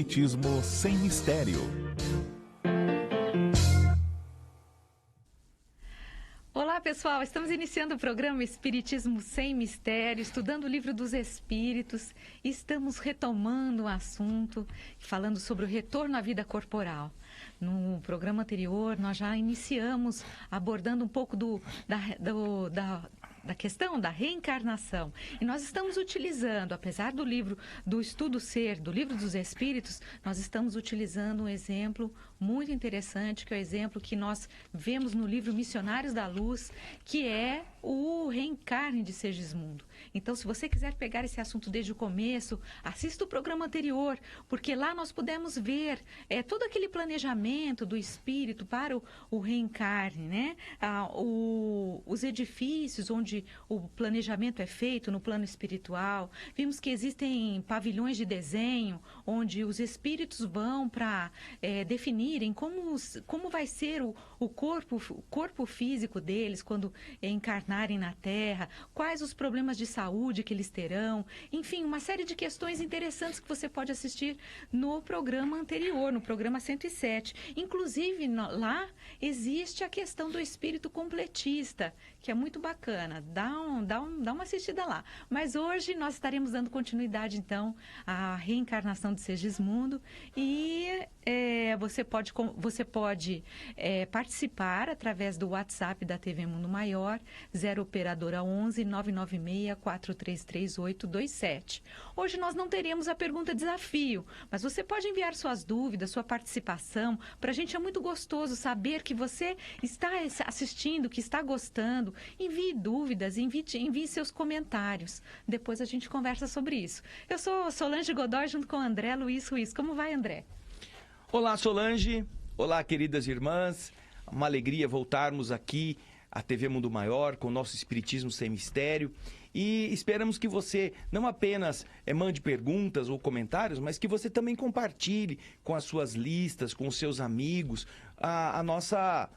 Espiritismo sem mistério. Olá pessoal, estamos iniciando o programa Espiritismo Sem Mistério, estudando o Livro dos Espíritos. Estamos retomando o assunto, falando sobre o retorno à vida corporal. No programa anterior, nós já iniciamos abordando um pouco da questão da reencarnação. E nós estamos utilizando, apesar do livro do Estudo Ser, do Livro dos Espíritos, nós estamos utilizando um exemplo muito interessante, que é o exemplo que nós vemos no livro Missionários da Luz, que é o reencarne de Segismundo. Então, se você quiser pegar esse assunto desde o começo, assista o programa anterior, porque lá nós pudemos ver todo aquele planejamento do espírito para o reencarne, né? Os edifícios onde o planejamento é feito no plano espiritual. Vimos que existem pavilhões de desenho, onde os espíritos vão para definirem como vai ser o corpo físico deles quando encarnarem na Terra, quais os problemas de saúde que eles terão, enfim, uma série de questões interessantes que você pode assistir no programa anterior, no programa 107. Inclusive, lá existe a questão do espírito completista, que é muito bacana. Dá uma assistida lá. Mas hoje nós estaremos dando continuidade, então, à reencarnação de Segismundo e você pode participar através do WhatsApp da TV Mundo Maior, 0 operadora 11 996 433827. Hoje nós não teremos a pergunta desafio, mas você pode enviar suas dúvidas, sua participação. Para a gente é muito gostoso saber que você está assistindo, que está gostando. Envie dúvidas, envie seus comentários. Depois a gente conversa sobre isso. Eu sou Solange Godoy junto com André Luiz Ruiz. Como vai, André? Olá, Solange. Olá, queridas irmãs. Uma alegria voltarmos aqui à TV Mundo Maior com o nosso Espiritismo Sem Mistério. E esperamos que você não apenas mande perguntas ou comentários, mas que você também compartilhe com as suas listas, com os seus amigos, a nossa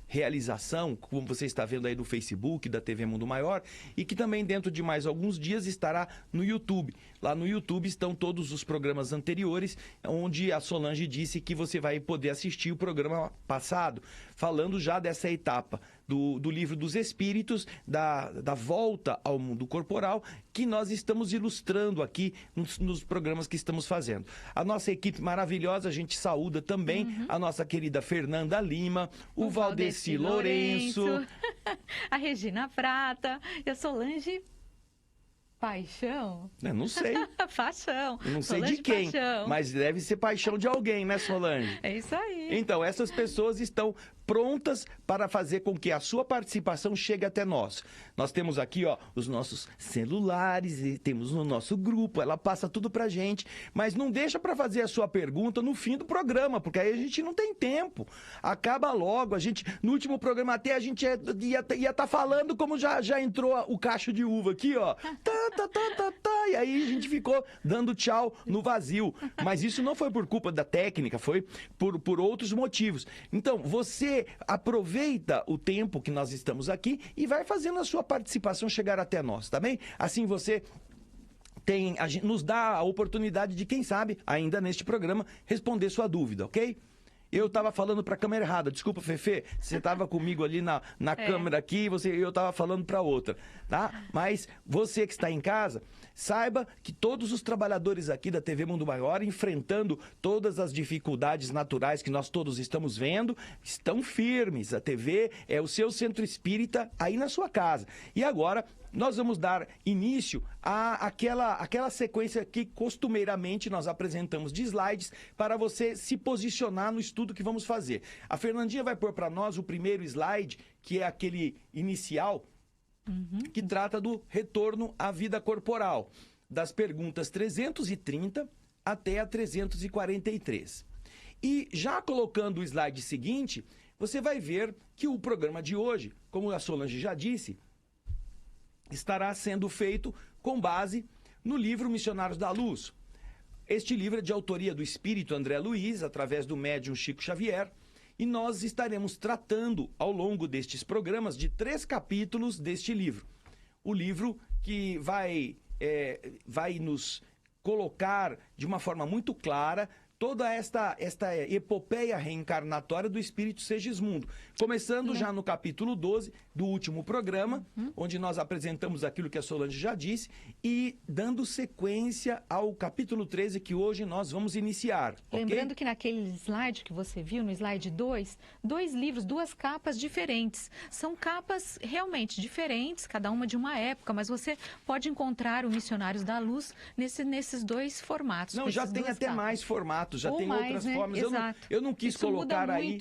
realização, como você está vendo aí no Facebook da TV Mundo Maior, e que também dentro de mais alguns dias estará no YouTube. Lá no YouTube estão todos os programas anteriores, onde a Solange disse que você vai poder assistir o programa passado, falando já dessa etapa do Livro dos Espíritos, da volta ao mundo corporal, que nós estamos ilustrando aqui nos programas que estamos fazendo. A nossa equipe maravilhosa, a gente saúda também a nossa querida Fernanda Lima, o Valdeci Lourenço, a Regina Prata, e a Solange Paixão? Eu não sei. Paixão. Eu não sei Solange de quem, Paixão. mas deve ser paixão de alguém, né, Solange? É isso aí. Então, essas pessoas estão prontas para fazer com que a sua participação chegue até nós. Nós temos aqui, os nossos celulares e temos no nosso grupo, ela passa tudo pra gente, mas não deixa para fazer a sua pergunta no fim do programa, porque aí a gente não tem tempo. Acaba logo, no último programa até a gente ia estar falando como já entrou o cacho de uva aqui, e aí a gente ficou dando tchau no vazio. Mas isso não foi por culpa da técnica, foi por outros motivos. Então, você aproveita o tempo que nós estamos aqui e vai fazendo a sua participação chegar até nós, tá bem? Assim você nos dá a oportunidade de, quem sabe, ainda neste programa, responder sua dúvida, ok? Eu estava falando para a câmera errada, desculpa, Fefe, você estava comigo ali na câmera aqui, eu estava falando para outra, tá? Mas você que está em casa, saiba que todos os trabalhadores aqui da TV Mundo Maior, enfrentando todas as dificuldades naturais que nós todos estamos vendo, estão firmes. A TV é o seu centro espírita aí na sua casa. E agora nós vamos dar início àquela sequência que costumeiramente nós apresentamos de slides para você se posicionar no estudo que vamos fazer. A Fernandinha vai pôr para nós o primeiro slide, que é aquele inicial, que trata do retorno à vida corporal, das perguntas 330 até a 343. E já colocando o slide seguinte, você vai ver que o programa de hoje, como a Solange já disse, estará sendo feito com base no livro Missionários da Luz. Este livro é de autoria do espírito André Luiz, através do médium Chico Xavier, e nós estaremos tratando ao longo destes programas de 3 capítulos deste livro. O livro que vai nos colocar de uma forma muito clara toda esta epopeia reencarnatória do espírito Segismundo. Começando já no capítulo 12 do último programa, onde nós apresentamos aquilo que a Solange já disse, e dando sequência ao capítulo 13, que hoje nós vamos iniciar. Lembrando que naquele slide que você viu, no slide 2, 2 livros, 2 capas diferentes. São capas realmente diferentes, cada uma de uma época, mas você pode encontrar o Missionários da Luz nesses 2 formatos. Não, já tem até mais formatos, já tem outras formas. Eu não quis colocar aí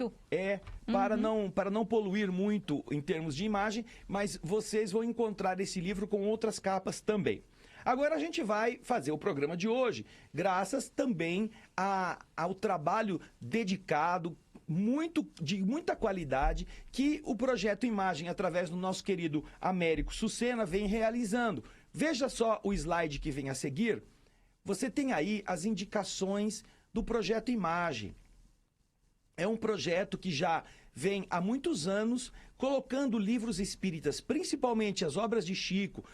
para não poluir muito em termos de imagem, mas vocês vão encontrar esse livro com outras capas também. Agora a gente vai fazer o programa de hoje, graças também ao trabalho dedicado, de muita qualidade, que o Projeto Imagem, através do nosso querido Américo Sucena, vem realizando. Veja só o slide que vem a seguir. Você tem aí as indicações do Projeto Imagem. É um projeto que já vem há muitos anos colocando livros espíritas, principalmente as obras de Chico,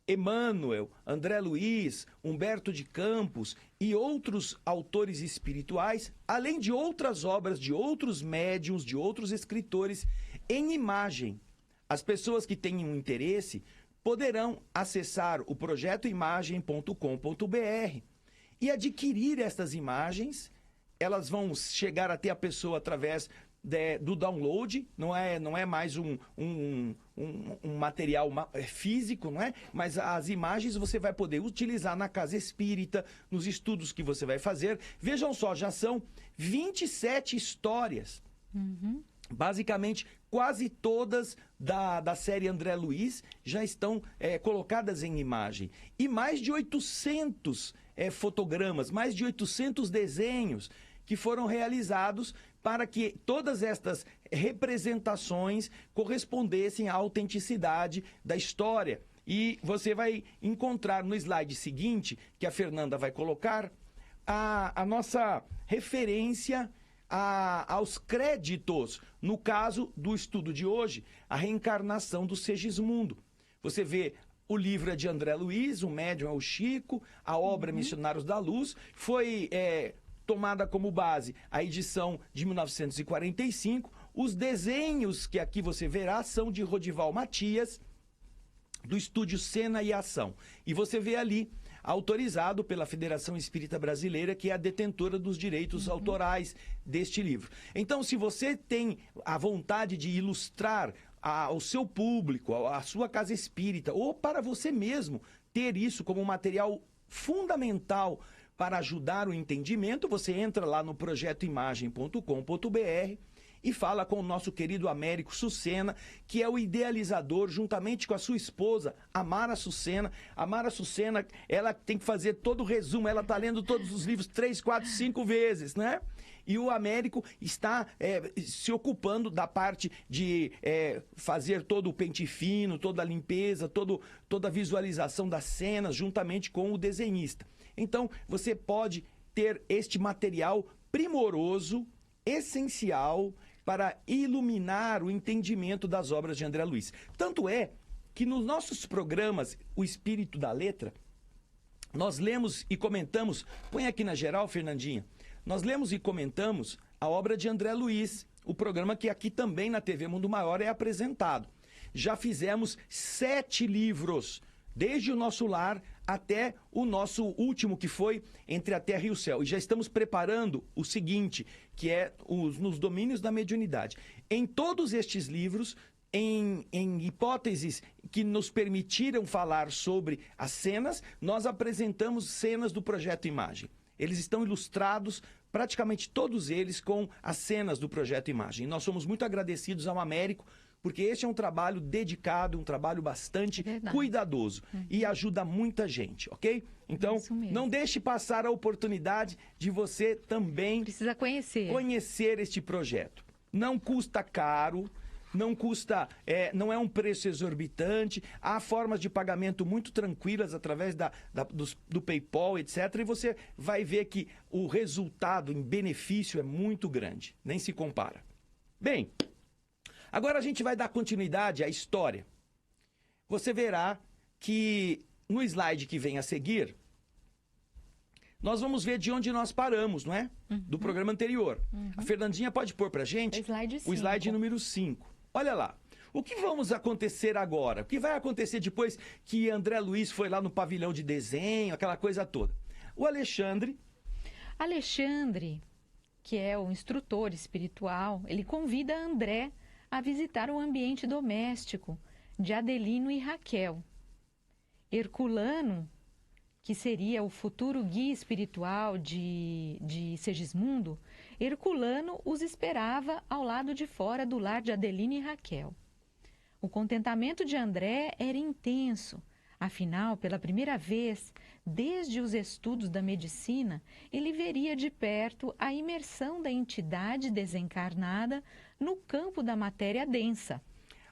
Emmanuel, André Luiz, Humberto de Campos e outros autores espirituais, além de outras obras de outros médiuns, de outros escritores, em imagem. As pessoas que tenham interesse poderão acessar o projetoimagem.com.br e adquirir estas imagens. Elas vão chegar até a pessoa através do download, não é mais um material físico, não é? Mas as imagens você vai poder utilizar na casa espírita, nos estudos que você vai fazer. Vejam só, já são 27 histórias. Basicamente, quase todas da série André Luiz já estão colocadas em imagem. E mais de 800 fotogramas, mais de 800 desenhos que foram realizados para que todas estas representações correspondessem à autenticidade da história. E você vai encontrar no slide seguinte, que a Fernanda vai colocar, a nossa referência aos créditos, no caso do estudo de hoje, a reencarnação do Segismundo. Você vê o livro é de André Luiz, o médium é o Chico, a obra Missionários da Luz foi tomada como base a edição de 1945. Os desenhos que aqui você verá são de Rodival Matias, do estúdio Cena e Ação. E você vê ali, autorizado pela Federação Espírita Brasileira, que é a detentora dos direitos autorais deste livro. Então, se você tem a vontade de ilustrar ao seu público, à sua casa espírita, ou para você mesmo ter isso como material fundamental para ajudar o entendimento, você entra lá no projetoimagem.com.br e fala com o nosso querido Américo Sucena, que é o idealizador, juntamente com a sua esposa, Amara Sucena. Amara Sucena, ela tem que fazer todo o resumo, ela está lendo todos os livros 3, 4, 5 vezes, né? E o Américo está se ocupando da parte de fazer todo o pente fino, toda a limpeza, toda a visualização das cenas, juntamente com o desenhista. Então, você pode ter este material primoroso, essencial, para iluminar o entendimento das obras de André Luiz. Tanto é que nos nossos programas, O Espírito da Letra, nós lemos e comentamos, põe aqui na geral, Fernandinha, nós lemos e comentamos a obra de André Luiz, o programa que aqui também na TV Mundo Maior é apresentado. Já fizemos 7 livros, desde o nosso lar até o nosso último, que foi Entre a Terra e o Céu. E já estamos preparando o seguinte, que é nos domínios da mediunidade. Em todos estes livros, em hipóteses que nos permitiram falar sobre as cenas, nós apresentamos cenas do Projeto Imagem. Eles estão ilustrados, praticamente todos eles, com as cenas do Projeto Imagem. E nós somos muito agradecidos ao Américo, porque este é um trabalho dedicado, um trabalho bastante cuidadoso e ajuda muita gente, ok? Então, não deixe passar a oportunidade de você também precisa conhecer este projeto. Não custa caro, não custa, não é um preço exorbitante, há formas de pagamento muito tranquilas através do PayPal, etc. E você vai ver que o resultado em benefício é muito grande, nem se compara. Bem, agora a gente vai dar continuidade à história. Você verá que no slide que vem a seguir, nós vamos ver de onde nós paramos, não é? Do programa anterior. A Fernandinha pode pôr pra gente o slide número 5. Olha lá. O que vamos acontecer agora? O que vai acontecer depois que André Luiz foi lá no pavilhão de desenho, aquela coisa toda? O Alexandre, que é o instrutor espiritual, ele convida André a visitar o ambiente doméstico de Adelino e Raquel. Herculano, que seria o futuro guia espiritual de Segismundo, Herculano os esperava ao lado de fora do lar de Adelino e Raquel. O contentamento de André era intenso. Afinal, pela primeira vez, desde os estudos da medicina, ele veria de perto a imersão da entidade desencarnada no campo da matéria densa.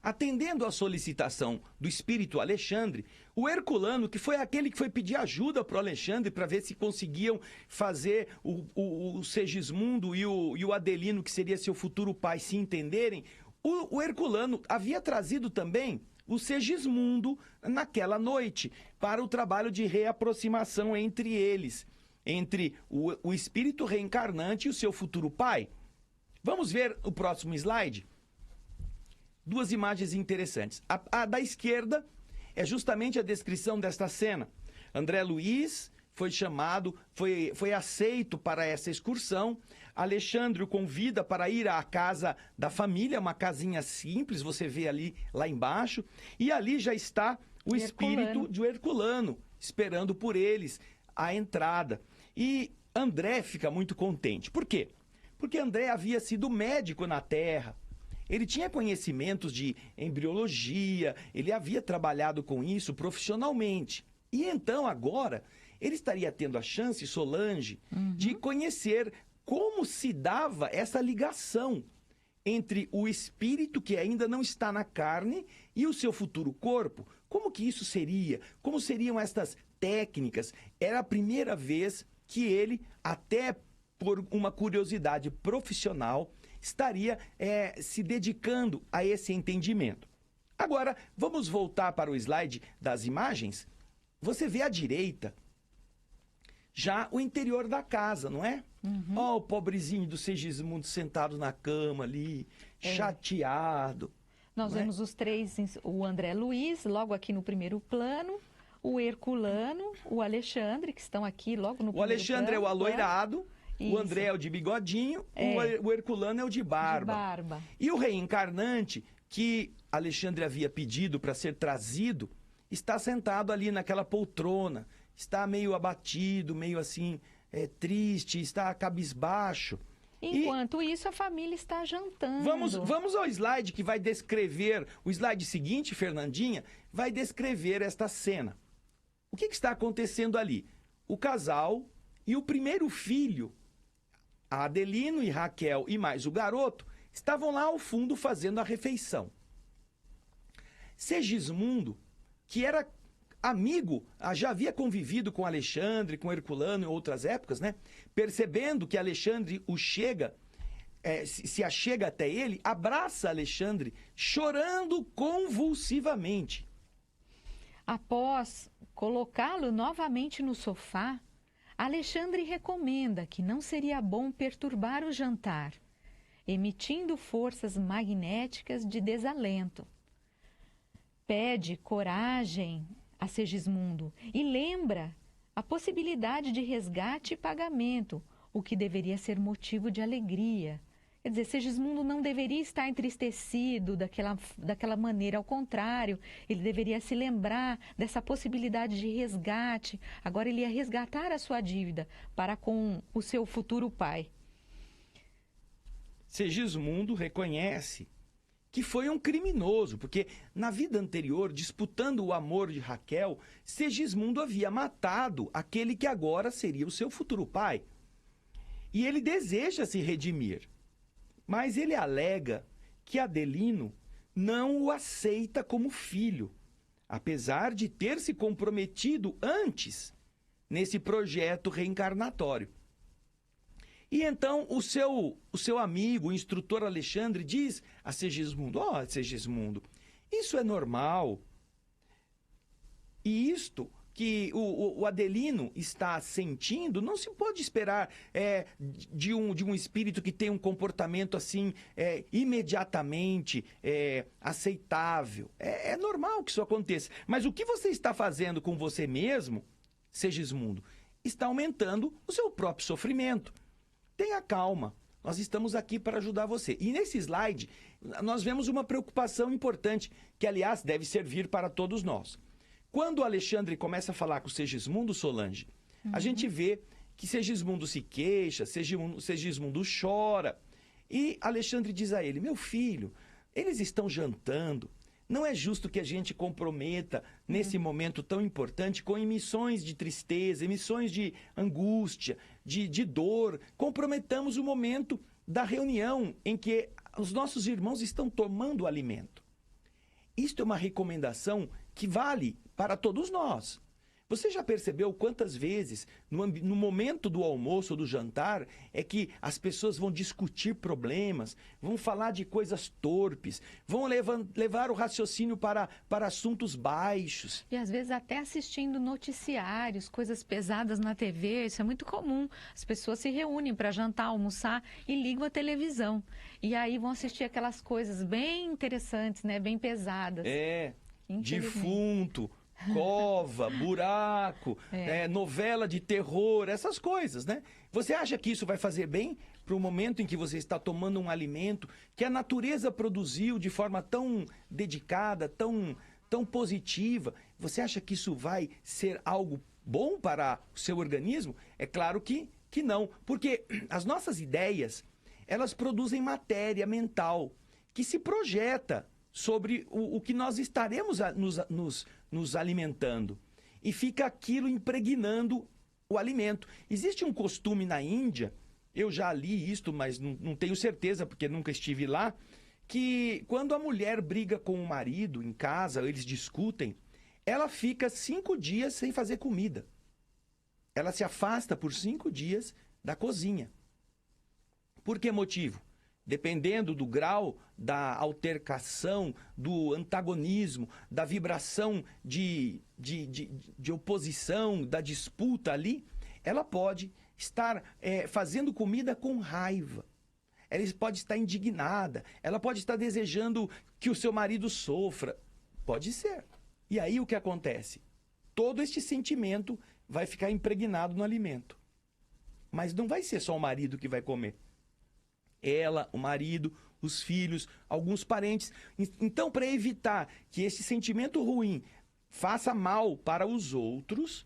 atendendo à solicitação do espírito Alexandre, o Herculano, que foi aquele que foi pedir ajuda para o Alexandre para ver se conseguiam fazer o Segismundo e o Adelino, que seria seu futuro pai, se entenderem, o Herculano havia trazido também o Segismundo naquela noite para o trabalho de reaproximação entre eles, entre o espírito reencarnante e o seu futuro pai. Vamos ver o próximo slide? Duas imagens interessantes. A da esquerda é justamente a descrição desta cena. André Luiz foi chamado, foi aceito para essa excursão. Alexandre o convida para ir à casa da família, uma casinha simples, você vê ali lá embaixo. E ali já está o espírito de Herculano, esperando por eles a entrada. E André fica muito contente. Por quê? Porque André havia sido médico na Terra. Ele tinha conhecimentos de embriologia, ele havia trabalhado com isso profissionalmente. E então, agora, ele estaria tendo a chance, Solange, de conhecer como se dava essa ligação entre o espírito que ainda não está na carne e o seu futuro corpo. Como que isso seria? Como seriam estas técnicas? Era a primeira vez que ele, até por uma curiosidade profissional, estaria se dedicando a esse entendimento. Agora, vamos voltar para o slide das imagens. Você vê à direita já o interior da casa, não é? Ó, o pobrezinho do Segismundo sentado na cama ali, chateado. Nós vemos os três, o André Luiz, logo aqui no primeiro plano, o Herculano, o Alexandre, que estão aqui logo no primeiro plano. O Alexandre é o aloirado. Isso. O André é o de bigodinho, o Herculano é o de barba. E o reencarnante, que Alexandre havia pedido para ser trazido, está sentado ali naquela poltrona, está meio abatido, meio assim, triste, está cabisbaixo. Enquanto isso, a família está jantando. Vamos ao slide que vai descrever, o slide seguinte, Fernandinha, vai descrever esta cena. O que está acontecendo ali? O casal e o primeiro filho, Adelino e Raquel e mais o garoto, estavam lá ao fundo fazendo a refeição. Segismundo, que era amigo, já havia convivido com Alexandre, com Herculano em outras épocas, né? Percebendo que Alexandre se achega até ele, abraça Alexandre, chorando convulsivamente. Após colocá-lo novamente no sofá, Alexandre recomenda que não seria bom perturbar o jantar, emitindo forças magnéticas de desalento. Pede coragem a Segismundo e lembra a possibilidade de resgate e pagamento, o que deveria ser motivo de alegria. Quer dizer, Segismundo não deveria estar entristecido daquela maneira, ao contrário, ele deveria se lembrar dessa possibilidade de resgate. Agora ele ia resgatar a sua dívida para com o seu futuro pai. Segismundo reconhece que foi um criminoso, porque na vida anterior, disputando o amor de Raquel, Segismundo havia matado aquele que agora seria o seu futuro pai. E ele deseja se redimir. Mas ele alega que Adelino não o aceita como filho, apesar de ter se comprometido antes nesse projeto reencarnatório. E então o seu amigo, o instrutor Alexandre, diz a Segismundo: Segismundo, isso é normal. E isto que o Adelino está sentindo, não se pode esperar de um espírito que tem um comportamento assim imediatamente aceitável. É normal que isso aconteça. Mas o que você está fazendo com você mesmo, Segismundo, está aumentando o seu próprio sofrimento. Tenha calma. Nós estamos aqui para ajudar você. E nesse slide, nós vemos uma preocupação importante, que, aliás, deve servir para todos nós. Quando o Alexandre começa a falar com o Segismundo, Solange, a gente vê que Segismundo se queixa, Segismundo chora. E Alexandre diz a ele, meu filho, eles estão jantando. Não é justo que a gente comprometa, nesse momento tão importante, com emissões de tristeza, emissões de angústia, de dor. Comprometamos o momento da reunião em que os nossos irmãos estão tomando o alimento. Isto é uma recomendação que vale para todos nós. Você já percebeu quantas vezes, no momento do almoço ou do jantar, é que as pessoas vão discutir problemas, vão falar de coisas torpes, vão levar o raciocínio para assuntos baixos. E às vezes até assistindo noticiários, coisas pesadas na TV, isso é muito comum. As pessoas se reúnem para jantar, almoçar e ligam a televisão. E aí vão assistir aquelas coisas bem interessantes, né? Bem pesadas. Defunto, cova, buraco, novela de terror, essas coisas, né? Você acha que isso vai fazer bem para o momento em que você está tomando um alimento que a natureza produziu de forma tão dedicada, tão positiva? Você acha que isso vai ser algo bom para o seu organismo? É claro que não, porque as nossas ideias, elas produzem matéria mental que se projeta sobre o que nós estaremos nos alimentando. E fica aquilo impregnando o alimento. Existe um costume na Índia, eu já li isto, mas não tenho certeza, porque nunca estive lá, que quando a mulher briga com o marido em casa, eles discutem, ela fica 5 dias sem fazer comida. Ela se afasta por 5 dias da cozinha. Por que motivo? Dependendo do grau da altercação, do antagonismo, da vibração de oposição, da disputa ali, ela pode estar fazendo comida com raiva. Ela pode estar indignada, ela pode estar desejando que o seu marido sofra. Pode ser. E aí o que acontece? Todo este sentimento vai ficar impregnado no alimento. Mas não vai ser só o marido que vai comer. Ela, o marido, os filhos, alguns parentes. Então, para evitar que esse sentimento ruim faça mal para os outros,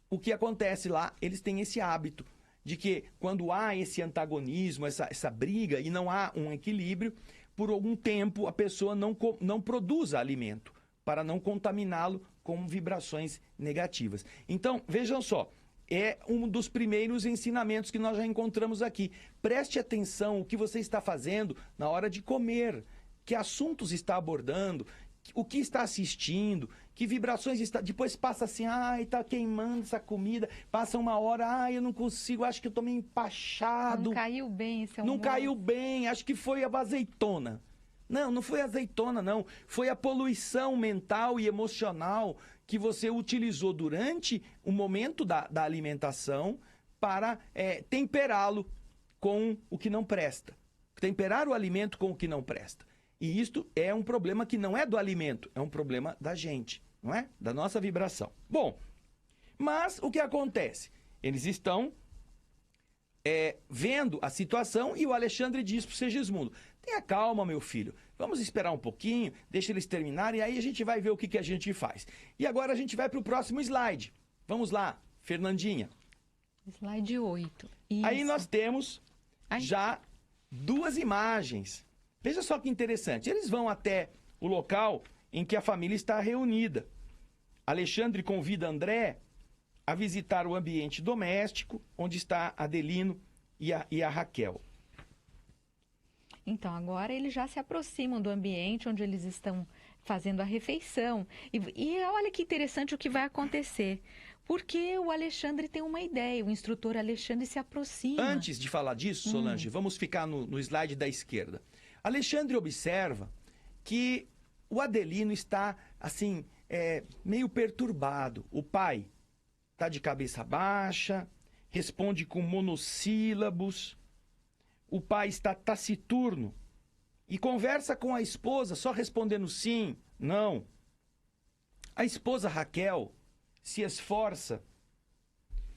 o que acontece lá? Eles têm esse hábito de que quando há esse antagonismo, essa briga e não há um equilíbrio, por algum tempo a pessoa não produza alimento para não contaminá-lo com vibrações negativas. Então, vejam só. É um dos primeiros ensinamentos que nós já encontramos aqui. Preste atenção o que você está fazendo na hora de comer, que assuntos está abordando, o que está assistindo, que vibrações está... Depois passa assim, está queimando essa comida, passa 1 hora, eu não consigo, acho que eu estou meio empachado. Não caiu bem esse almoço. Não caiu bem, acho que foi a azeitona. Não foi azeitona, não. Foi a poluição mental e emocional que você utilizou durante o momento da alimentação para temperá-lo com o que não presta. Temperar o alimento com o que não presta. E isto é um problema que não é do alimento, é um problema da gente, não é? Da nossa vibração. Bom, mas o que acontece? Eles estão vendo a situação e o Alexandre diz para o Segismundo, tenha calma, meu filho, vamos esperar um pouquinho, deixa eles terminarem e aí a gente vai ver o que a gente faz. E agora a gente vai para o próximo slide. Vamos lá, Fernandinha. Slide 8. Isso. Aí nós temos já 2 imagens. Veja só que interessante. Eles vão até o local em que a família está reunida. Alexandre convida André a visitar o ambiente doméstico, onde está Adelino e a Raquel. Então, agora eles já se aproximam do ambiente onde eles estão fazendo a refeição. E olha que interessante o que vai acontecer. Porque o Alexandre tem uma ideia, o instrutor Alexandre se aproxima. Antes de falar disso, Solange, vamos ficar no slide da esquerda. Alexandre observa que o Adelino está, assim, meio perturbado. O pai, está de cabeça baixa, responde com monossílabos. O pai está taciturno e conversa com a esposa só respondendo sim, não. A esposa Raquel se esforça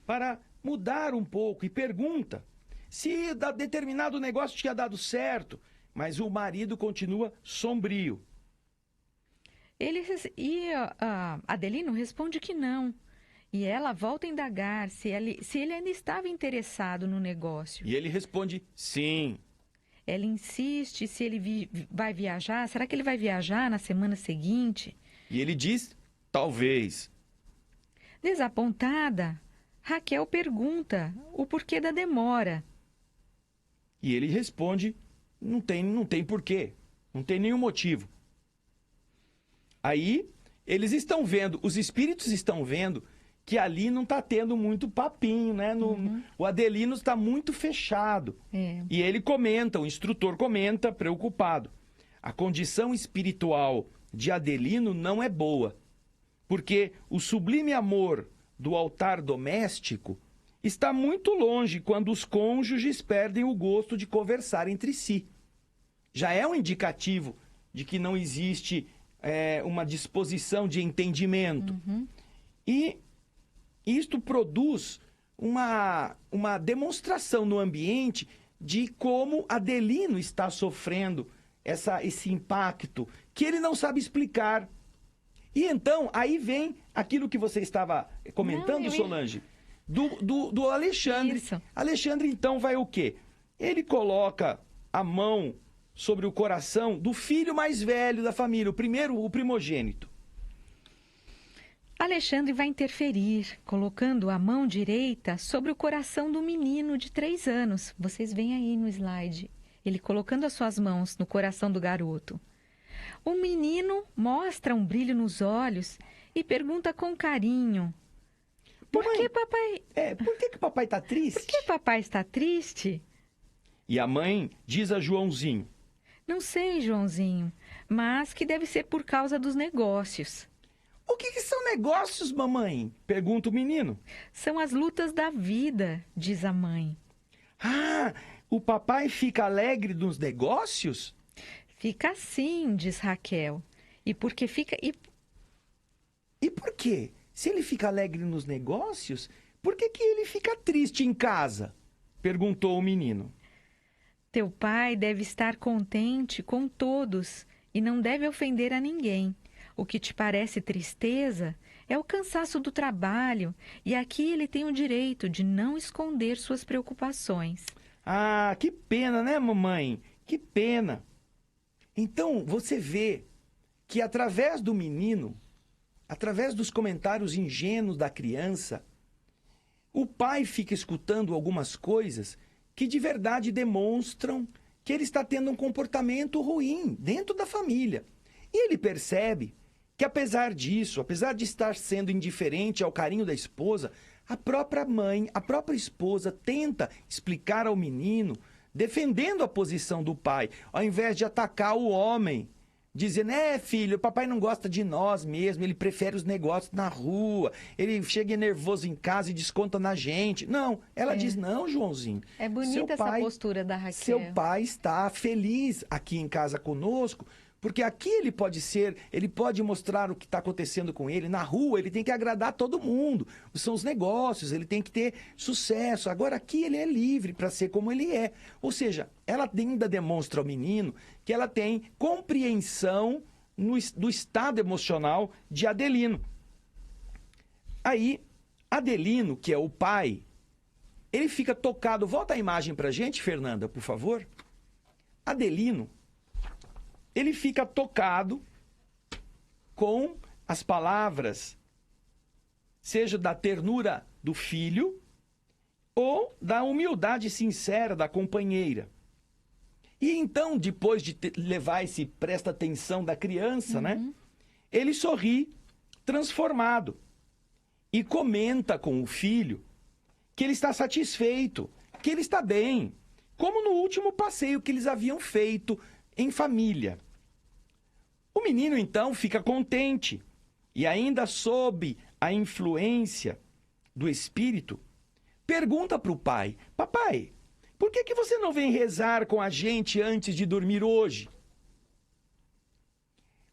para mudar um pouco e pergunta se determinado negócio tinha dado certo, mas o marido continua sombrio. Adelino responde que não. E ela volta a indagar se ele ainda estava interessado no negócio. E ele responde sim. Ela insiste se ele vai viajar. Será que ele vai viajar na semana seguinte? E ele diz talvez. Desapontada, Raquel pergunta o porquê da demora. E ele responde, não tem porquê, não tem nenhum motivo. Aí, eles estão vendo, os espíritos estão vendo que ali não está tendo muito papinho, né? O Adelino está muito fechado. É. E ele comenta, o instrutor comenta, preocupado. A condição espiritual de Adelino não é boa, porque o sublime amor do altar doméstico está muito longe quando os cônjuges perdem o gosto de conversar entre si. Já é um indicativo de que não existe uma disposição de entendimento. E isto produz uma demonstração no ambiente de como Adelino está sofrendo esse impacto que ele não sabe explicar. E então, aí vem aquilo que você estava comentando, Solange, do Alexandre. Isso. Alexandre, então, vai o quê? Ele coloca a mão sobre o coração do filho mais velho da família, o primogênito. Alexandre vai interferir, colocando a mão direita sobre o coração do menino de 3 anos. Vocês veem aí no slide. Ele colocando as suas mãos no coração do garoto. O menino mostra um brilho nos olhos e pergunta com carinho: Por que papai... Por que papai está triste? Por que papai está triste? E a mãe diz a Joãozinho: Não sei, Joãozinho, mas que deve ser por causa dos negócios. O que são negócios, mamãe? Pergunta o menino. São as lutas da vida, diz a mãe. Ah, o papai fica alegre nos negócios? Fica assim, diz Raquel. E porque fica... E por quê? Se ele fica alegre nos negócios, por que ele fica triste em casa? Perguntou o menino. Teu pai deve estar contente com todos e não deve ofender a ninguém. O que te parece tristeza é o cansaço do trabalho, e aqui ele tem o direito de não esconder suas preocupações. Ah, que pena, né, mamãe? Que pena. Então, você vê que através do menino, através dos comentários ingênuos da criança, o pai fica escutando algumas coisas que de verdade demonstram que ele está tendo um comportamento ruim dentro da família. E ele percebe que apesar disso, apesar de estar sendo indiferente ao carinho da esposa, a própria mãe, a própria esposa tenta explicar ao menino, defendendo a posição do pai, ao invés de atacar o homem, dizendo: filho, o papai não gosta de nós mesmo, ele prefere os negócios na rua, ele chega nervoso em casa e desconta na gente. Não, ela diz: não, Joãozinho. É bonita essa postura da Raquel. Seu pai está feliz aqui em casa conosco, porque aqui ele pode mostrar o que está acontecendo com ele. Na rua ele tem que agradar todo mundo. São os negócios, ele tem que ter sucesso. Agora aqui ele é livre para ser como ele é. Ou seja, ela ainda demonstra ao menino que ela tem compreensão do estado emocional de Adelino. Aí, Adelino, que é o pai, ele fica tocado. Volta a imagem para a gente, Fernanda, por favor. Adelino, ele fica tocado com as palavras, seja da ternura do filho ou da humildade sincera da companheira. E então, depois de levar esse presta atenção da criança, né? Ele sorri, transformado, e comenta com o filho que ele está satisfeito, que ele está bem, como no último passeio que eles haviam feito em família. O menino, então, fica contente e ainda sob a influência do espírito, pergunta para o pai: papai, por que você não vem rezar com a gente antes de dormir hoje?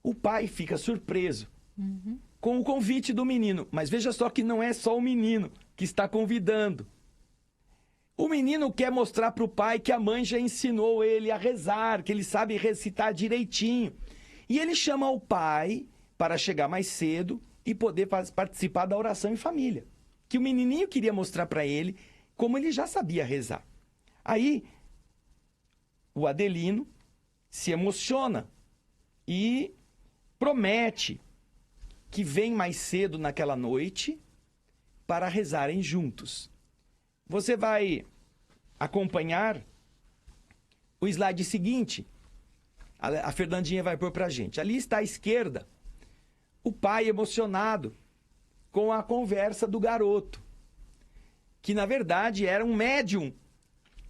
O pai fica surpreso com o convite do menino. Mas veja só que não é só o menino que está convidando. O menino quer mostrar para o pai que a mãe já ensinou ele a rezar, que ele sabe recitar direitinho. E ele chama o pai para chegar mais cedo e poder participar da oração em família. Que o menininho queria mostrar para ele como ele já sabia rezar. Aí, o Adelino se emociona e promete que vem mais cedo naquela noite para rezarem juntos. Você vai acompanhar o slide seguinte. A Fernandinha vai pôr para a gente. Ali está à esquerda o pai emocionado com a conversa do garoto, que na verdade era um médium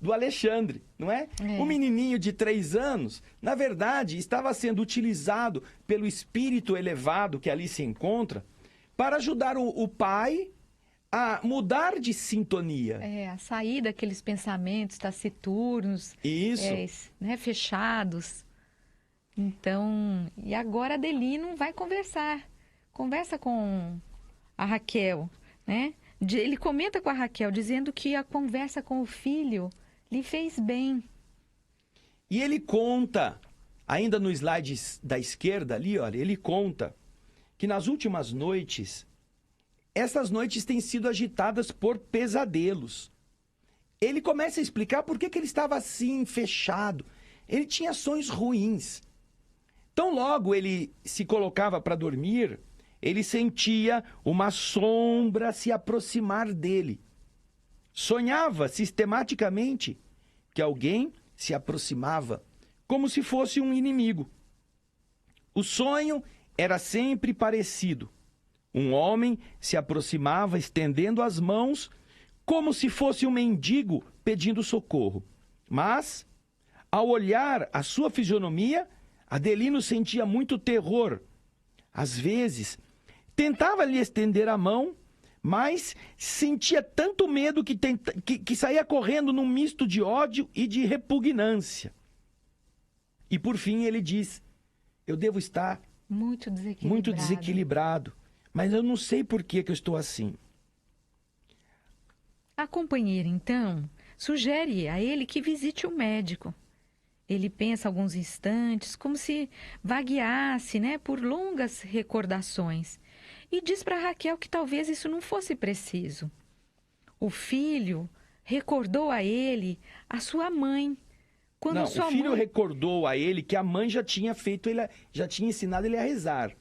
do Alexandre, não é? O menininho de 3 anos, na verdade, estava sendo utilizado pelo espírito elevado que ali se encontra para ajudar o pai a mudar de sintonia. A sair daqueles pensamentos taciturnos, Isso. Né, fechados. Então, e agora Adelino vai conversar. Conversa com a Raquel, né? Ele comenta com a Raquel, dizendo que a conversa com o filho lhe fez bem. E ele conta, ainda no slide da esquerda ali, olha, ele conta que nas últimas noites, essas noites têm sido agitadas por pesadelos. Ele começa a explicar por que ele estava assim, fechado. Ele tinha sonhos ruins. Tão logo ele se colocava para dormir, ele sentia uma sombra se aproximar dele. Sonhava sistematicamente que alguém se aproximava, como se fosse um inimigo. O sonho era sempre parecido. Um homem se aproximava estendendo as mãos, como se fosse um mendigo pedindo socorro. Mas, ao olhar a sua fisionomia, Adelino sentia muito terror. Às vezes, tentava lhe estender a mão, mas sentia tanto medo que saía correndo num misto de ódio e de repugnância. E por fim ele diz: eu devo estar muito desequilibrado, mas eu não sei por que eu estou assim. A companheira, então, sugere a ele que visite o médico. Ele pensa alguns instantes, como se vagueasse, né, por longas recordações. E diz para Raquel que talvez isso não fosse preciso. O filho recordou a ele a sua mãe. Quando o filho mãe... recordou a ele que a mãe já tinha já tinha ensinado ele a rezar.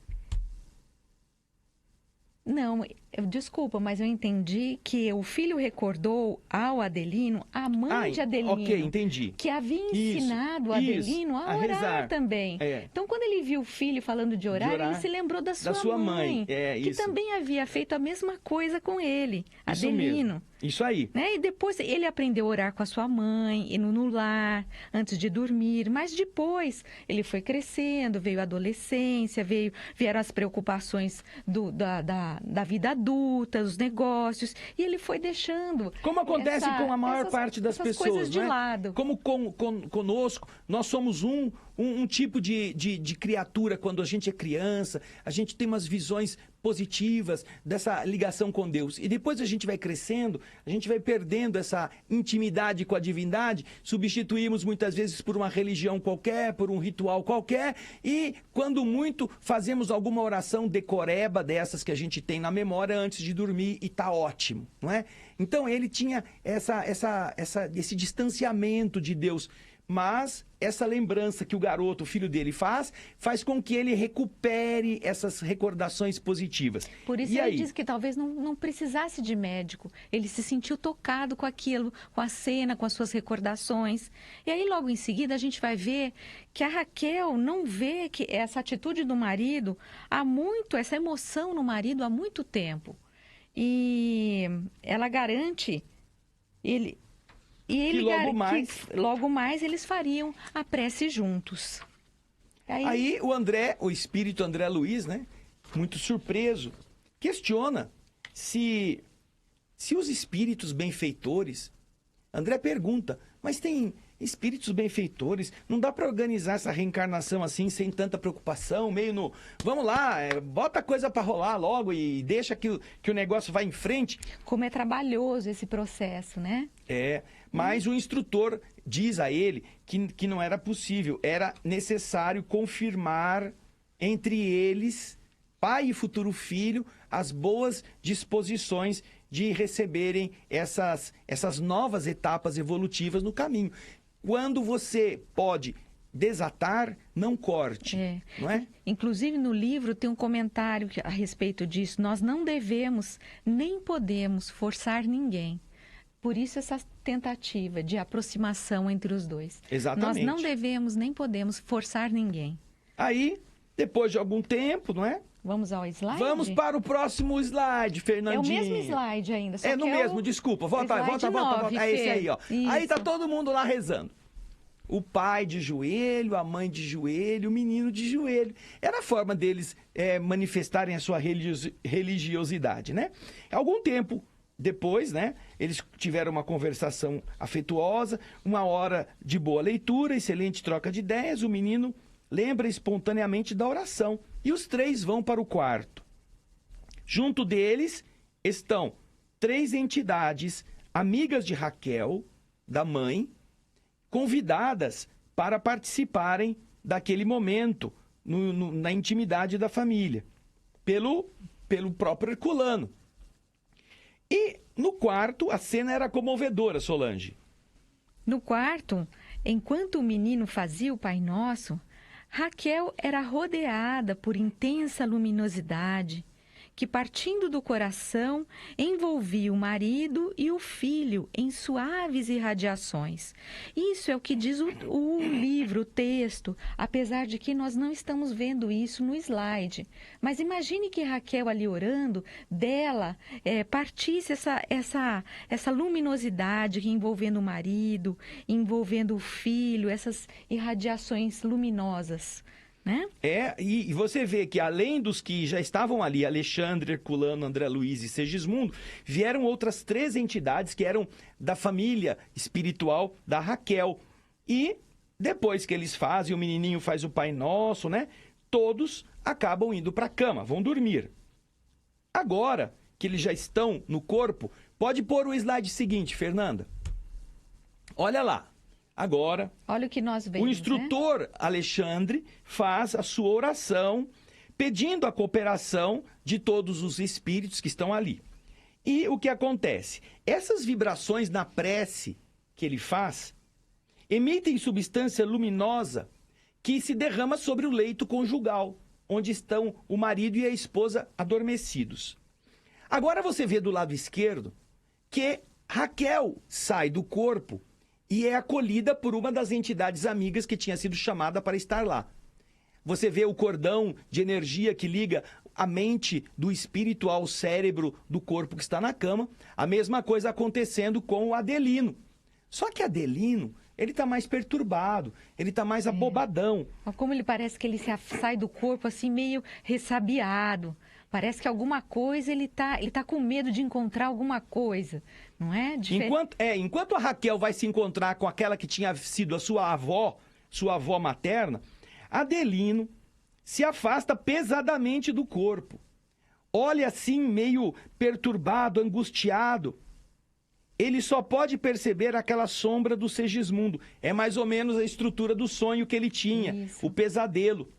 Não, desculpa, mas eu entendi que o filho recordou ao Adelino, a mãe de Adelino, ok, entendi. Que havia ensinado o Adelino a orar rezar também. Então, quando ele viu o filho falando de orar, ele se lembrou da sua mãe, que também havia feito a mesma coisa com ele, isso Adelino. Mesmo. Isso aí. Né? E depois ele aprendeu a orar com a sua mãe, no lar, antes de dormir. Mas depois ele foi crescendo, veio a adolescência, vieram as preocupações da vida adulta, os negócios. E ele foi deixando... Como acontece com a maior parte das pessoas, coisas de lado. Como conosco, nós somos um tipo de criatura quando a gente é criança, a gente tem umas visões positivas dessa ligação com Deus. E depois a gente vai crescendo, a gente vai perdendo essa intimidade com a divindade, substituímos muitas vezes por uma religião qualquer, por um ritual qualquer, e quando muito fazemos alguma oração decoreba dessas que a gente tem na memória antes de dormir e tá ótimo, não é? Então ele tinha esse distanciamento de Deus. Mas essa lembrança que o garoto, o filho dele, faz com que ele recupere essas recordações positivas. Por isso ele diz que talvez não precisasse de médico. Ele se sentiu tocado com aquilo, com a cena, com as suas recordações. E aí, logo em seguida, a gente vai ver que a Raquel não vê que essa atitude do marido essa emoção no marido há muito tempo. E ela garante... que logo mais eles fariam a prece juntos. Aí o espírito André Luiz, né, muito surpreso, questiona se se os espíritos benfeitores... André pergunta, mas tem espíritos benfeitores? Não dá para organizar essa reencarnação assim, sem tanta preocupação, meio no... Vamos lá, bota a coisa para rolar logo e deixa que o negócio vá em frente. Como é trabalhoso esse processo, né? Mas o instrutor diz a ele que não era possível, era necessário confirmar entre eles, pai e futuro filho, as boas disposições de receberem essas novas etapas evolutivas no caminho. Quando você pode desatar, não corte, não é? Inclusive no livro tem um comentário a respeito disso. Nós não devemos nem podemos forçar ninguém. Por isso essa tentativa de aproximação entre os dois. Exatamente. Nós não devemos nem podemos forçar ninguém. Aí, depois de algum tempo, não é? Vamos ao slide? Vamos para o próximo slide, Fernandinha. É o mesmo slide ainda. Só no que mesmo, desculpa. Volta. É esse aí, ó. Isso. Aí tá todo mundo lá rezando. O pai de joelho, a mãe de joelho, o menino de joelho. Era a forma deles manifestarem a sua religiosidade, né? Algum tempo depois, né? Eles tiveram uma conversação afetuosa, uma hora de boa leitura, excelente troca de ideias. O menino lembra espontaneamente da oração. E os três vão para o quarto. Junto deles estão 3 entidades amigas de Raquel, da mãe, convidadas para participarem daquele momento na intimidade da família, pelo próprio Herculano. E no quarto a cena era comovedora, Solange. No quarto, enquanto o menino fazia o Pai Nosso, Raquel era rodeada por intensa luminosidade, que, partindo do coração, envolvia o marido e o filho em suaves irradiações. Isso é o que diz o livro, o texto, apesar de que nós não estamos vendo isso no slide. Mas imagine que Raquel, ali orando, dela partisse essa luminosidade envolvendo o marido, envolvendo o filho, essas irradiações luminosas. Né? E você vê que além dos que já estavam ali, Alexandre, Herculano, André Luiz e Segismundo, vieram outras 3 entidades que eram da família espiritual da Raquel. E depois que eles fazem, o menininho faz o Pai Nosso, né? Todos acabam indo para a cama, vão dormir. Agora que eles já estão no corpo, pode pôr o slide seguinte, Fernanda. Olha lá. Agora, olha o que nós vemos, o instrutor, né? Alexandre faz a sua oração pedindo a cooperação de todos os espíritos que estão ali. E o que acontece? Essas vibrações na prece que ele faz emitem substância luminosa que se derrama sobre o leito conjugal, onde estão o marido e a esposa adormecidos. Agora você vê do lado esquerdo que Raquel sai do corpo e é acolhida por uma das entidades amigas que tinha sido chamada para estar lá. Você vê o cordão de energia que liga a mente do espírito ao cérebro do corpo que está na cama. A mesma coisa acontecendo com o Adelino. Só que Adelino, ele está mais perturbado, ele está mais abobadão. Como ele parece que ele sai do corpo assim meio ressabiado. Parece que alguma coisa, ele tá com medo de encontrar alguma coisa, não é? Enquanto a Raquel vai se encontrar com aquela que tinha sido a sua avó materna, Adelino se afasta pesadamente do corpo. Olha assim, meio perturbado, angustiado. Ele só pode perceber aquela sombra do Segismundo. É mais ou menos a estrutura do sonho que ele tinha, o pesadelo.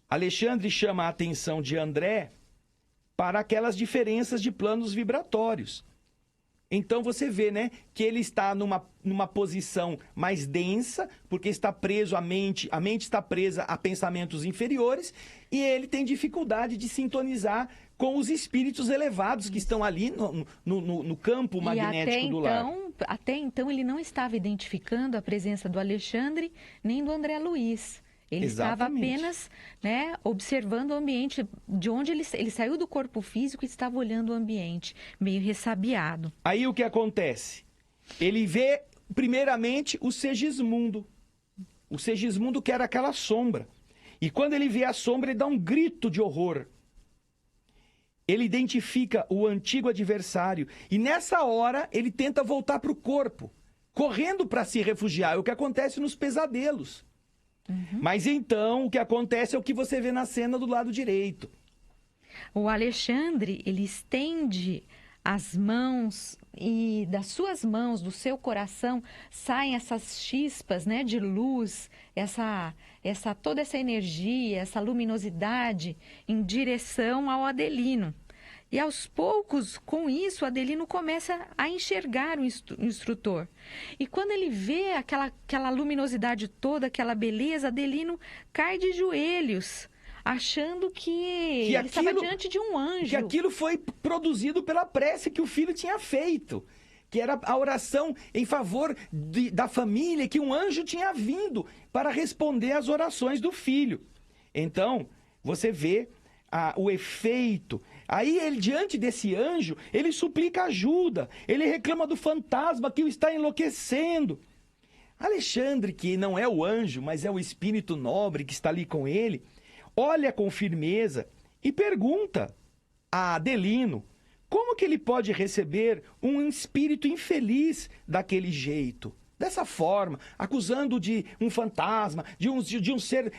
Alexandre chama a atenção de André para aquelas diferenças de planos vibratórios. Então você vê, né, que ele está numa posição mais densa, porque está preso à mente, a mente está presa a pensamentos inferiores, e ele tem dificuldade de sintonizar com os espíritos elevados que estão ali no campo magnético do lar. Até então ele não estava identificando a presença do Alexandre nem do André Luiz. Ele estava apenas, né, observando o ambiente, de onde ele saiu do corpo físico e estava olhando o ambiente, meio ressabiado. Aí o que acontece? Ele vê, primeiramente, o Segismundo. O Segismundo que era aquela sombra. E quando ele vê a sombra, ele dá um grito de horror. ele identifica o antigo adversário e nessa hora ele tenta voltar para o corpo, correndo para se refugiar. É o que acontece nos pesadelos. Mas então o que acontece é o que você vê na cena do lado direito. O Alexandre, ele estende as mãos e das suas mãos, do seu coração, saem essas chispas, né, de luz, toda essa energia, essa luminosidade em direção ao Adelino. E aos poucos, com isso, o Adelino começa a enxergar o instrutor. E quando ele vê aquela luminosidade toda, aquela beleza, Adelino cai de joelhos, achando que ele estava diante de um anjo. Que aquilo foi produzido pela prece que o filho tinha feito. Que era a oração em favor da família, que um anjo tinha vindo para responder às orações do filho. Então, você vê o efeito. Aí, ele, diante desse anjo, ele suplica ajuda. Ele reclama do fantasma que o está enlouquecendo. Alexandre, que não é o anjo, mas é o espírito nobre que está ali com ele, olha com firmeza e pergunta a Adelino como que ele pode receber um espírito infeliz daquele jeito, dessa forma, acusando de um fantasma, de um ser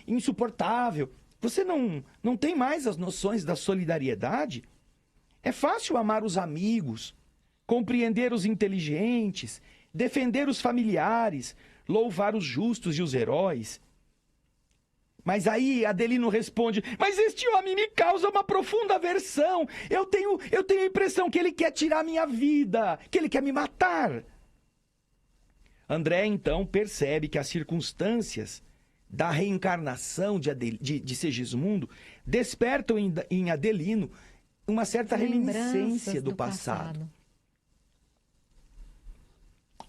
insuportável. Você não tem mais as noções da solidariedade? É fácil amar os amigos, compreender os inteligentes, defender os familiares, louvar os justos e os heróis. Mas aí Adelino responde, mas este homem me causa uma profunda aversão. Eu tenho a impressão que ele quer tirar minha vida, que ele quer me matar. André, então, percebe que as circunstâncias da reencarnação de Segismundo despertam em Adelino uma certa reminiscência do passado.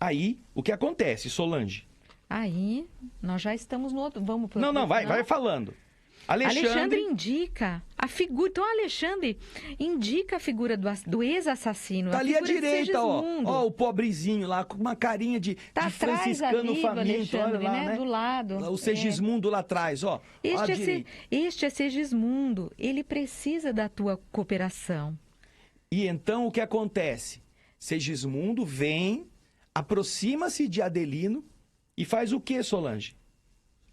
Aí, o que acontece, Solange? Aí, nós já estamos no outro... Vamos pro Não, vai falando. Alexandre indica a figura... Então, Alexandre indica a figura do ex-assassino. Tá ali à direita, ó, o pobrezinho lá, com uma carinha de franciscano faminto, olha lá, né? Do lado. O Segismundo lá atrás, ó. Este é Segismundo. Ele precisa da tua cooperação. E então, o que acontece? Segismundo vem, aproxima-se de Adelino, e faz o que, Solange?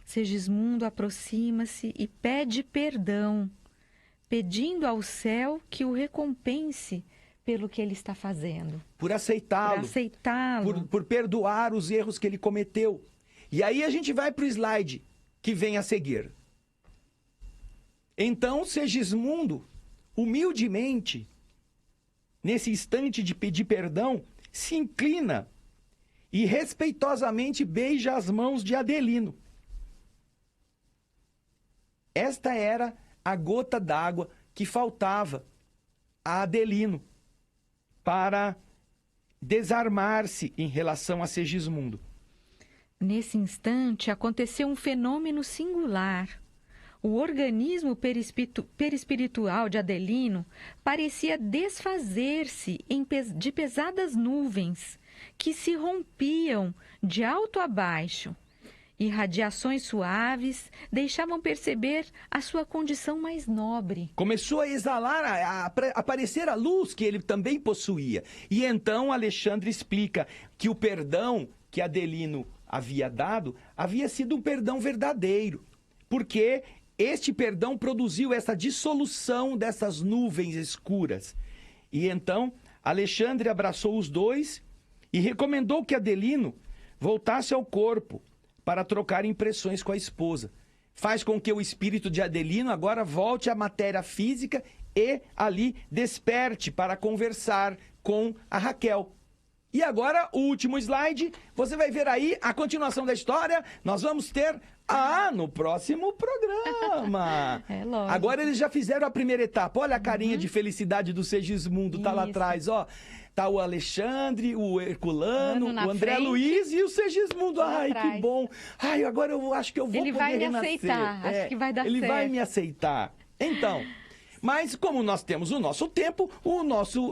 Segismundo aproxima-se e pede perdão, pedindo ao céu que o recompense pelo que ele está fazendo. Por aceitá-lo. Por perdoar os erros que ele cometeu. E aí a gente vai para o slide que vem a seguir. Então, Segismundo, humildemente, nesse instante de pedir perdão, se inclina e respeitosamente beija as mãos de Adelino. Esta era a gota d'água que faltava a Adelino para desarmar-se em relação a Segismundo. Nesse instante, aconteceu um fenômeno singular. O organismo perispiritual de Adelino parecia desfazer-se de pesadas nuvens que se rompiam de alto a baixo. Irradiações suaves deixavam perceber a sua condição mais nobre. Começou a exalar, a aparecer a luz que ele também possuía. E então Alexandre explica que o perdão que Adelino havia dado havia sido um perdão verdadeiro. Porque este perdão produziu essa dissolução dessas nuvens escuras. E então Alexandre abraçou os dois e recomendou que Adelino voltasse ao corpo para trocar impressões com a esposa. Faz com que o espírito de Adelino agora volte à matéria física e ali desperte para conversar com a Raquel. E agora, o último slide, você vai ver aí a continuação da história. Nós vamos ter no próximo programa. É lógico. Agora eles já fizeram a primeira etapa. Olha a carinha de felicidade do Segismundo, tá lá atrás, ó. Tá o Alexandre, o Herculano, o André Luiz e o Segismundo. Ai, que bom. Ai, agora eu acho que eu vou poder renascer. Ele vai me aceitar, acho que vai dar certo. Ele vai me aceitar. Então, Mas como nós temos o nosso tempo,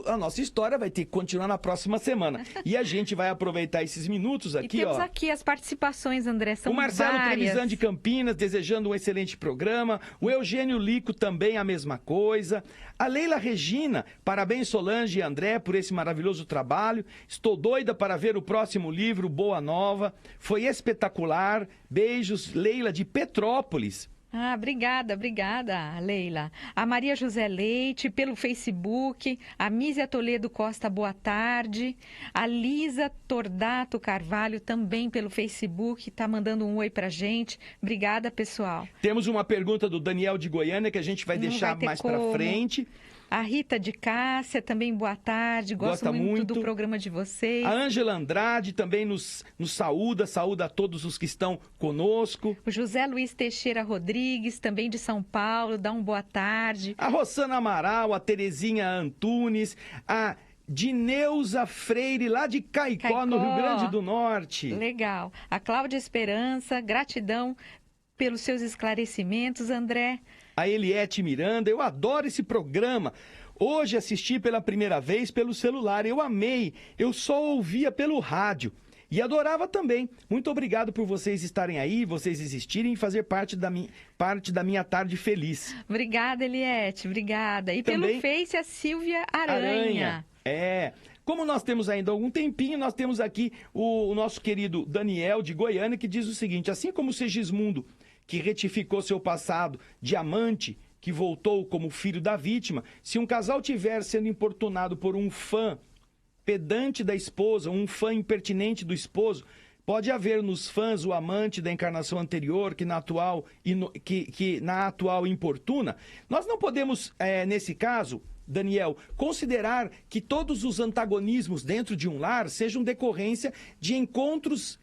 a nossa história vai ter que continuar na próxima semana. E a gente vai aproveitar esses minutos aqui, temos aqui as participações, André, são o Marcelo várias. Trevisan de Campinas, desejando um excelente programa. O Eugênio Lico também a mesma coisa. A Leila Regina, parabéns Solange e André por esse maravilhoso trabalho. Estou doida para ver o próximo livro, Boa Nova. Foi espetacular. Beijos, Leila de Petrópolis. Ah, obrigada, Leila. A Maria José Leite, pelo Facebook. A Mísia Toledo Costa, boa tarde. A Lisa Tordato Carvalho, também pelo Facebook, está mandando um oi pra gente. Obrigada, pessoal. Temos uma pergunta do Daniel de Goiânia, que a gente vai deixar mais para frente. A Rita de Cássia, também boa tarde, gosto muito do programa de vocês. A Ângela Andrade também nos saúda a todos os que estão conosco. O José Luiz Teixeira Rodrigues, também de São Paulo, dá um boa tarde. A Rossana Amaral, a Terezinha Antunes, a Dineuza Freire, lá de Caicó, no Rio Grande do Norte. Legal. A Cláudia Esperança, gratidão pelos seus esclarecimentos, André. A Eliette Miranda, eu adoro esse programa. Hoje assisti pela primeira vez pelo celular, eu amei. Eu só ouvia pelo rádio e adorava também. Muito obrigado por vocês estarem aí, vocês existirem e fazer parte da minha tarde feliz. Obrigada, Eliette, obrigada. E também, pelo Face, a Silvia Aranha. Como nós temos ainda algum tempinho, nós temos aqui o nosso querido Daniel de Goiânia, que diz o seguinte: assim como Segismundo, que retificou seu passado de amante, que voltou como filho da vítima, se um casal tiver sendo importunado por um fã pedante da esposa, um fã impertinente do esposo, pode haver nos fãs o amante da encarnação anterior que na atual importuna. Nós não podemos, nesse caso, Daniel, considerar que todos os antagonismos dentro de um lar sejam decorrência de encontros,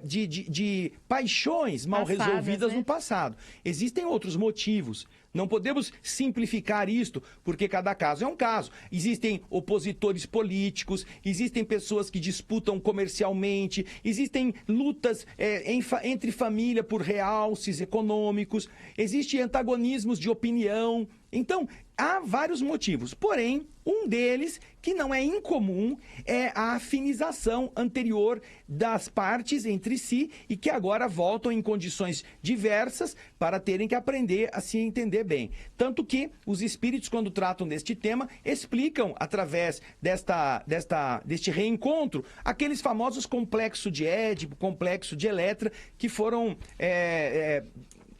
de paixões mal resolvidas, né, no passado. Existem outros motivos. Não podemos simplificar isto, porque cada caso é um caso. Existem opositores políticos, existem pessoas que disputam comercialmente, existem lutas entre família por realces econômicos, existem antagonismos de opinião. Então, há vários motivos. Porém, um deles, que não é incomum, é a afinização anterior das partes entre si e que agora voltam em condições diversas para terem que aprender a se entender bem. Tanto que os espíritos, quando tratam deste tema, explicam, através deste reencontro, aqueles famosos complexos de Édipo, complexo de Eletra, que foram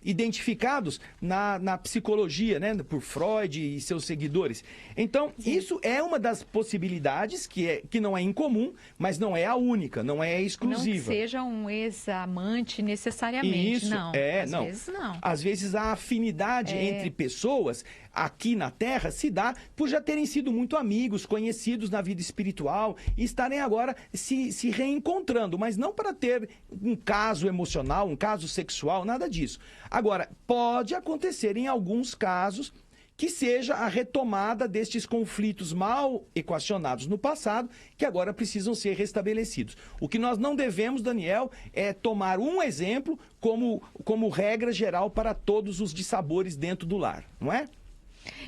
identificados na psicologia, né, por Freud e seus seguidores. Então, isso é uma das possibilidades que não é incomum, mas não é a única, não é exclusiva. Não que seja um ex-amante necessariamente, isso, não. Às vezes não. Às vezes a afinidade entre pessoas aqui na Terra se dá por já terem sido muito amigos, conhecidos na vida espiritual e estarem agora se reencontrando, mas não para ter um caso emocional, um caso sexual, nada disso. Agora, pode acontecer em alguns casos que seja a retomada destes conflitos mal equacionados no passado, que agora precisam ser restabelecidos. O que nós não devemos, Daniel, é tomar um exemplo como regra geral para todos os dissabores dentro do lar, não é?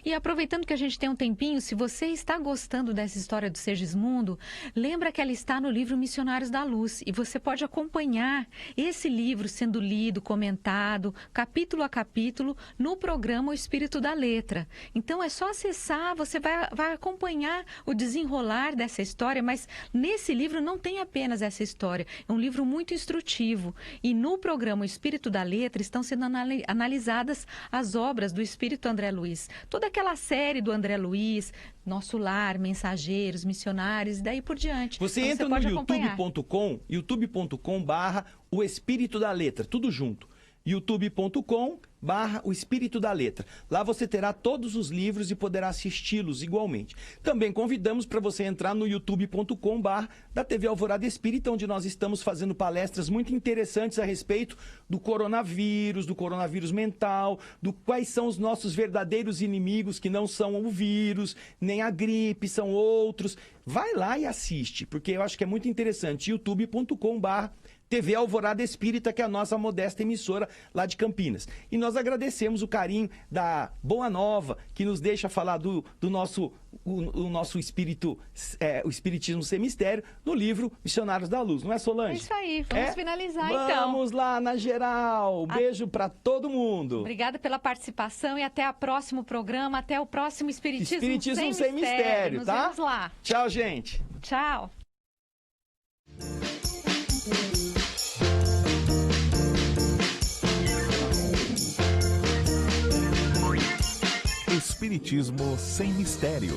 E aproveitando que a gente tem um tempinho, se você está gostando dessa história do Segismundo, lembra que ela está no livro Missionários da Luz e você pode acompanhar esse livro sendo lido, comentado, capítulo a capítulo, no programa O Espírito da Letra. Então é só acessar, você vai acompanhar o desenrolar dessa história, mas nesse livro não tem apenas essa história, é um livro muito instrutivo. E no programa O Espírito da Letra estão sendo analisadas as obras do Espírito André Luiz. Toda aquela série do André Luiz, Nosso Lar, Mensageiros, Missionários, e daí por diante. Você entra no youtube.com/o Espírito da Letra, tudo junto. youtube.com/o Espírito da Letra. Lá você terá todos os livros e poderá assisti-los igualmente. Também convidamos para você entrar no youtube.com/da TV Alvorada Espírita, onde nós estamos fazendo palestras muito interessantes a respeito do coronavírus mental, do quais são os nossos verdadeiros inimigos, que não são o vírus, nem a gripe, são outros. Vai lá e assiste, porque eu acho que é muito interessante. youtube.com/ TV Alvorada Espírita, que é a nossa modesta emissora lá de Campinas. E nós agradecemos o carinho da Boa Nova, que nos deixa falar do nosso espírito, o Espiritismo Sem Mistério, no livro Missionários da Luz. Não é, Solange? É isso aí, vamos finalizar então. Vamos lá na geral. Beijo para todo mundo. Obrigada pela participação e até o próximo programa, até o próximo Espiritismo Sem Mistério, Nos tá? vemos lá. Tchau, gente. Tchau. Espiritismo Sem Mistério.